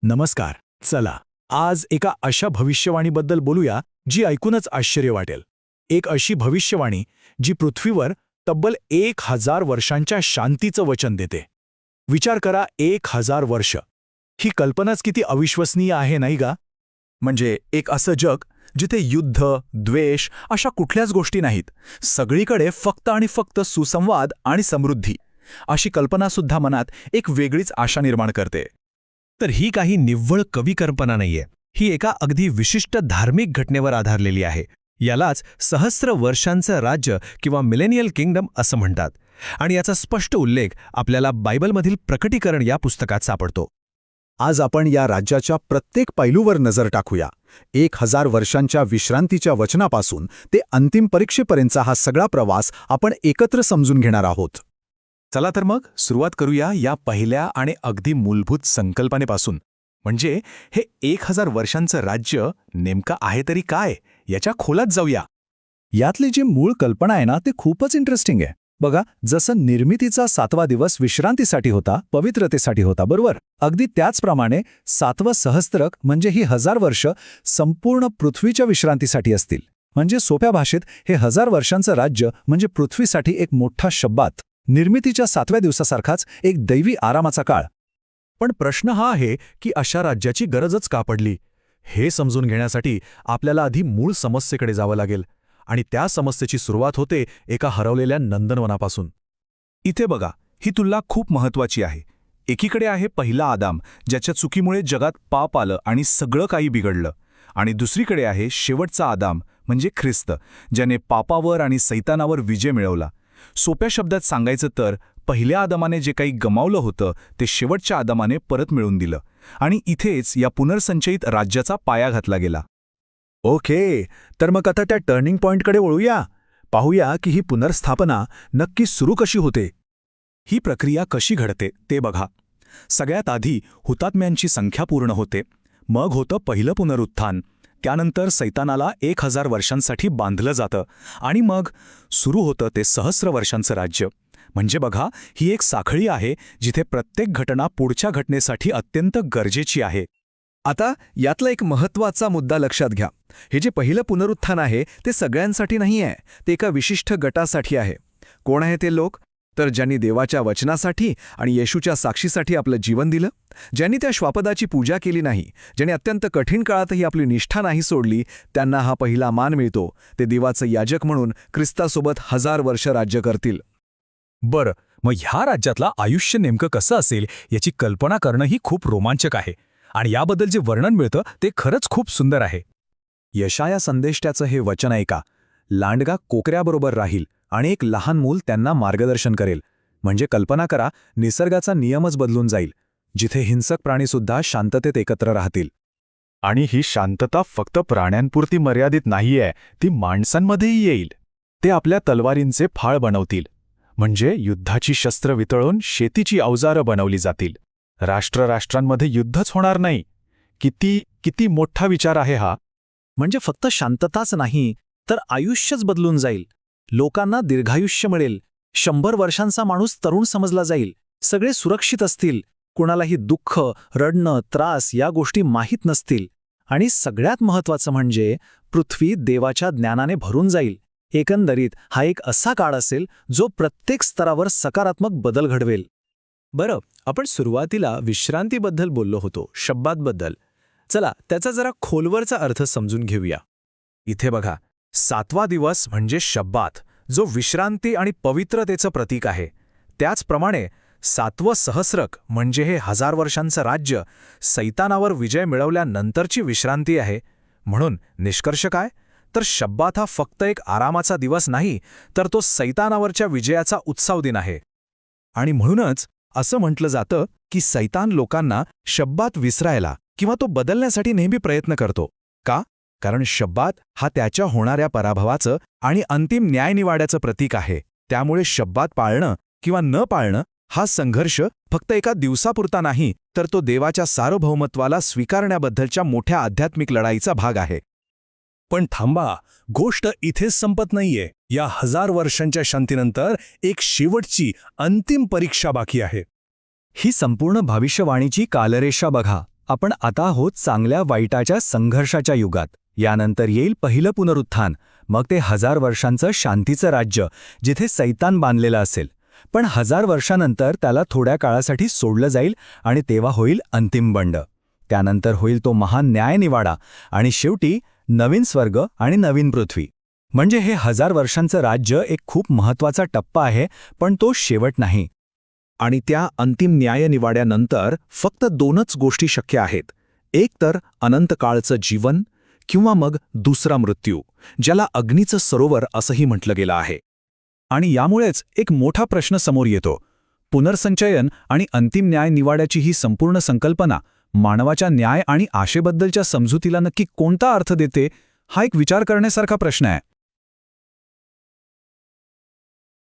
नमस्कार. चला आज एका अशा भविष्यवाणीबद्दल बोलूया जी ऐकूनच आश्चर्य वाटेल. एक अशी भविष्यवाणी जी पृथ्वीवर तब्बल 1000 वर्षांच्या शांतीचं वचन देते. विचार करा, 1000 वर्ष. ही कल्पनाच किती अविश्वसनीय आहे नाही का? म्हणजे एक असं जग जिथे युद्ध, द्वेष अशा कुठल्याच गोष्टी नाहीत. सगळीकडे फक्त आणि फक्त सुसंवाद आणि समृद्धी. अशी कल्पनासुद्धा मनात एक वेगळीच आशा निर्माण करते. तर ही काही निव्वळ कवी कल्पना नाहीये. ही एका अगदी विशिष्ट धार्मिक घटनेवर आधारलेली आहे. यालाच सहस्र वर्षांचं राज्य किंवा मिलेनियल किंगडम असं म्हणतात. आणि याचा स्पष्ट उल्लेख आपल्याला बायबलमधील प्रकटीकरण या पुस्तकात सापडतो. आज आपण या राज्याच्या प्रत्येक पैलूवर नजर टाकूया. 1000 वर्षांच्या विश्रांतीच्या वचनापासून ते अंतिम परीक्षेपर्यंतचा हा सगळा प्रवास आपण एकत्र समजून घेणार आहोत. चला तर मग सुरुवात करूया या पहिल्या आणि अगदी मूलभूत संकल्पनेपासून. म्हणजे हे 1000 वर्षांचं राज्य नेमकं आहे तरी काय याच्या खोलात जाऊया. यातली जी मूळ कल्पना आहे ना, ते खूपच इंटरेस्टिंग आहे. बघा, जसं निर्मितीचा 7वा दिवस विश्रांतीसाठी होता, पवित्रतेसाठी होता, बरोबर? अगदी त्याचप्रमाणे 7वं सहस्त्रक म्हणजे ही 1000 वर्ष संपूर्ण पृथ्वीच्या विश्रांतीसाठी असतील. म्हणजे सोप्या भाषेत हे 1000 वर्षांचं राज्य म्हणजे पृथ्वीसाठी एक मोठा शब्बात, निर्मितीच्या 7व्या दिवसासारखाच एक दैवी आरामाचा काळ. पण प्रश्न हा आहे की अशा राज्याची गरजच का पडली? हे समजून घेण्यासाठी आपल्याला आधी मूळ समस्येकडे जावं लागेल. आणि त्या समस्येची सुरुवात होते एका हरवलेल्या नंदनवनापासून. इथे बघा, ही तुलना खूप महत्वाची आहे. एकीकडे आहे पहिला आदाम, ज्याच्या चुकीमुळे जगात पाप आलं आणि सगळं काही बिघडलं. आणि दुसरीकडे आहे शेवटचा आदाम म्हणजे ख्रिस्त, ज्याने पापावर आणि सैतानावर विजय मिळवला. सोप्या शब्दात सांगायचं तर पहिल्या आदामाने जे काही गमावलं होतं ते शेवटच्या आदामाने परत मिळवून दिलं. आणि इथेच या पुनर्संचयित राज्याचा पाया घातला गेला. ओके, तर मग आता त्या टर्निंग पॉइंटकडे वळूया. पाहूया की ही पुनर्स्थापना नक्की सुरू कशी होते. ही प्रक्रिया कशी घडते ते बघा. सगळ्यात आधी हुतात्म्यांची संख्या पूर्ण होते. मग होतं पहिलं पुनरुत्थान. त्यानंतर सैतानाला 1000 वर्षांसाठी बांधलं जातं. आणि मग सुरू होतं ते सहस्र वर्षांचं राज्य. म्हणजे बघा, ही एक साखळी आहे जिथे प्रत्येक घटना पुढच्या घटनेसाठी अत्यंत गरजेची आहे. आता यातला एक महत्त्वाचा मुद्दा लक्षात घ्या. हे जे पहिलं पुनरुत्थान आहे ते सगळ्यांसाठी नाही आहे, ते एका विशिष्ट गटासाठी आहे. कोण आहे ते लोक? तर ज्यांनी देवाच्या वचनासाठी आणि येशूच्या साक्षीसाठी आपलं जीवन दिलं, ज्यांनी त्या श्वापदाची पूजा केली नाही, ज्यांनी अत्यंत कठीण काळातही आपली निष्ठा नाही सोडली, त्यांना हा पहिला मान मिळतो. ते देवाचं याजक म्हणून ख्रिस्तासोबत 1000 वर्ष राज्य करतील. बरं, मग ह्या राज्यातलं आयुष्य नेमकं कसं असेल याची कल्पना करणंही खूप रोमांचक आहे. आणि याबद्दल जे वर्णन मिळतं ते खरंच खूप सुंदर आहे. यशाया संदेष्ट्याचं हे वचन ऐका. लांडगा कोकऱ्याबरोबर राहील आणि एक लहान मूल त्यांना मार्गदर्शन करेल. म्हणजे कल्पना करा, निसर्गाचा नियमच बदलून जाईल, जिथे हिंसक प्राणीसुद्धा शांततेत एकत्र राहतील. आणि ही शांतता फक्त प्राण्यांपुरती मर्यादित नाहीये, ती माणसांमध्येही येईल. ते आपल्या तलवारींचे फाळ बनवतील. म्हणजे युद्धाची शस्त्र वितळून शेतीची अवजारं बनवली जातील. राष्ट्रांमध्ये युद्धच होणार नाही. किती मोठा विचार आहे हा. म्हणजे फक्त शांतताच नाही, तर आयुष्यच बदलून जाईल. लोकांना दीर्घायुष्य मिळेल. 100 वर्षांचा माणूस तरुण समजला जाईल. सगळे सुरक्षित असतील. कुणालाही दुःख, रडणं, त्रास या गोष्टी माहीत नसतील. आणि सगळ्यात महत्त्वाचं म्हणजे पृथ्वी देवाच्या ज्ञानाने भरून जाईल. एकंदरीत हा एक असा काळ असेल जो प्रत्येक स्तरावर सकारात्मक बदल घडवेल. बरं, आपण सुरुवातीला विश्रांतीबद्दल बोललो होतो, शब्बातबद्दल. चला त्याचा जरा खोलवरचा अर्थ समजून घेऊया. इथे बघा, 7वा दिवस म्हणजे शब्बात, जो विश्रांती आणि पवित्रतेचं प्रतीक आहे. त्याचप्रमाणे 7वं सहस्रक म्हणजे हे 1000 वर्षांचं राज्य सैतानावर विजय मिळवल्यानंतरची विश्रांती आहे. म्हणून निष्कर्ष काय? तर शब्बात हा फक्त एक आरामाचा दिवस नाही, तर तो सैतानावरच्या विजयाचा उत्सव दिन आहे. आणि म्हणूनच असं म्हटलं जातं की सैतान लोकांना शब्बात विसरायला किंवा तो बदलण्यासाठी नेहमी प्रयत्न करतो. का? कारण शब्बात हा त्याच्या होणाऱ्या पराभवाचं आणि अंतिम न्यायनिवाड्याचं प्रतीक आहे. त्यामुळे शब्बात पाळणं किंवा न पाळणं हा संघर्ष फक्त एका दिवसापुरता नाही, तर तो देवाच्या सार्वभौमत्वाला स्वीकारण्याबद्दलच्या मोठ्या आध्यात्मिक लढाईचा भाग आहे. पण थांबा, गोष्ट इथेच संपत नाहीये. या 1000 वर्षांच्या शांतीनंतर एक शेवटची अंतिम परीक्षा बाकी आहे. ही संपूर्ण भविष्यवाणीची कालरेषा बघा. आपण आता आहोत चांगल्या वाईटाच्या संघर्षाच्या युगात. यानंतर येईल पहिलं पुनरुत्थान, मग ते 1000 वर्षांचं शांतीचं राज्य जिथे सैतान बांधलेलं असेल. पण 1000 वर्षानंतर त्याला थोड्या काळासाठी सोडलं जाईल आणि तेव्हा होईल अंतिम बंड. त्यानंतर होईल तो महान न्यायनिवाडा आणि शेवटी नवीन स्वर्ग आणि नवीन पृथ्वी. म्हणजे हे 1000 वर्षांचं राज्य एक खूप महत्त्वाचा टप्पा आहे, पण तो शेवट नाही. आणि त्या अंतिम न्यायनिवाड्यानंतर फक्त 2च गोष्टी शक्य आहेत. एक तर अनंतकाळचं जीवन किंवा मग दुसरा मृत्यू, ज्याला अग्नीचं सरोवर असंही म्हटलं गेलं आहे. आणि यामुळेच एक मोठा प्रश्न समोर येतो. पुनर्संचयन आणि अंतिम न्यायनिवाड्याची ही संपूर्ण संकल्पना मानवाच्या न्याय आणि आशेबद्दलच्या समजुतीला नक्की कोणता अर्थ देते, हा एक विचार करण्यासारखा प्रश्न आहे.